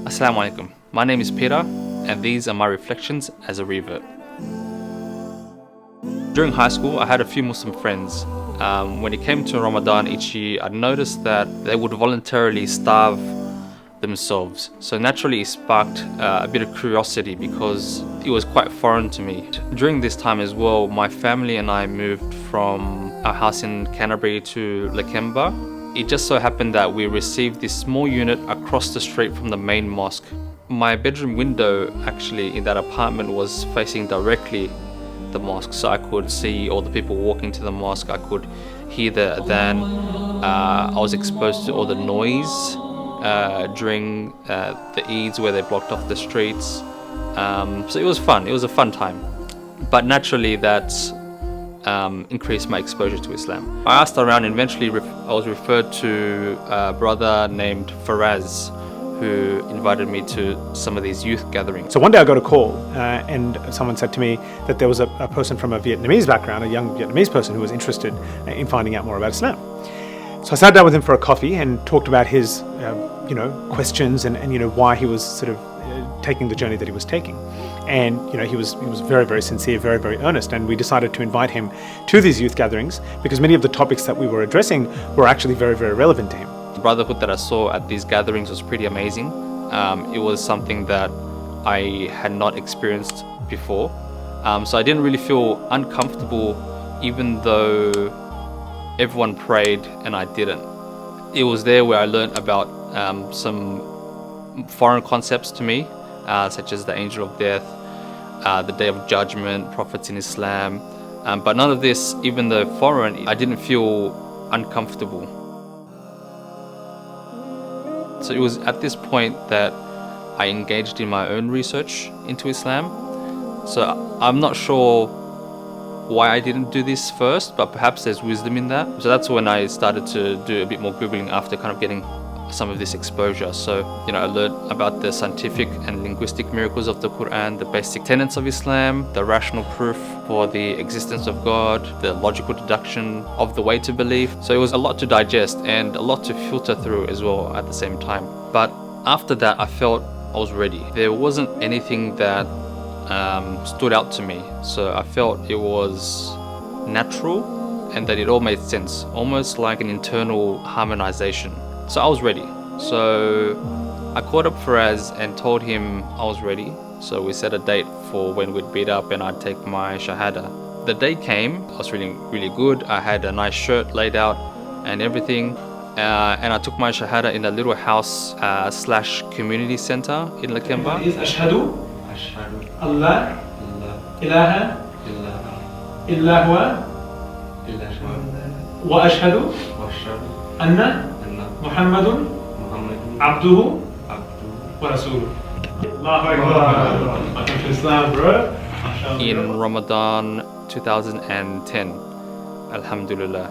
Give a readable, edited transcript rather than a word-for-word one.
Assalamu alaikum. My name is Peter, and these are my reflections as a revert. During high school, I had a few Muslim friends. When it came to Ramadan each year, I noticed that they would voluntarily starve themselves. So naturally it sparked a bit of curiosity because it was quite foreign to me. During this time as well, my family and I moved from our house in Canterbury to Lakemba. It just so happened that we received this small unit across the street from the main mosque. My bedroom window actually in that apartment was facing directly the mosque, so I could see all the people walking to the mosque. I could hear the adhan. I was exposed to all the noise during the Eids where they blocked off the streets. So it was fun. It was a fun time. But naturally that's increased my exposure to Islam. I asked around and eventually I was referred to a brother named Faraz who invited me to some of these youth gatherings. So one day I got a call and someone said to me that there was a person from a Vietnamese background, a young Vietnamese person who was interested in finding out more about Islam. So I sat down with him for a coffee and talked about his questions and why he was sort of taking the journey that he was taking. And he was very, very sincere, very, very earnest, and we decided to invite him to these youth gatherings because many of the topics that we were addressing were actually very, very relevant to him. The brotherhood that I saw at these gatherings was pretty amazing. It was something that I had not experienced before. So I didn't really feel uncomfortable even though everyone prayed and I didn't. It was there where I learned about some foreign concepts to me, such as the angel of death, the day of judgment, prophets in Islam. But none of this, even though foreign, I didn't feel uncomfortable. So it was at this point that I engaged in my own research into Islam. So I'm not sure why I didn't do this first, but perhaps there's wisdom in that. So that's when I started to do a bit more Googling after kind of getting some of this exposure. So, I learned about the scientific and linguistic miracles of the Quran, the basic tenets of Islam, the rational proof for the existence of God, the logical deduction of the way to belief. So it was a lot to digest and a lot to filter through as well at the same time. But after that, I felt I was ready. There wasn't anything that stood out to me. So I felt it was natural and that it all made sense, almost like an internal harmonization. So I was ready. So I called up Faraz and told him I was ready. So we set a date for when we'd meet up and I'd take my shahada. The day came. I was feeling really good. I had a nice shirt laid out and everything. And I took my shahada in a little house / community center in Lakemba. Ashhadu Allah ilaha illa huwa wa ashhadu anna Muhammadun abduhu wa rasuluh. Welcome to Islam, bro. In Ramadan 2010. Alhamdulillah.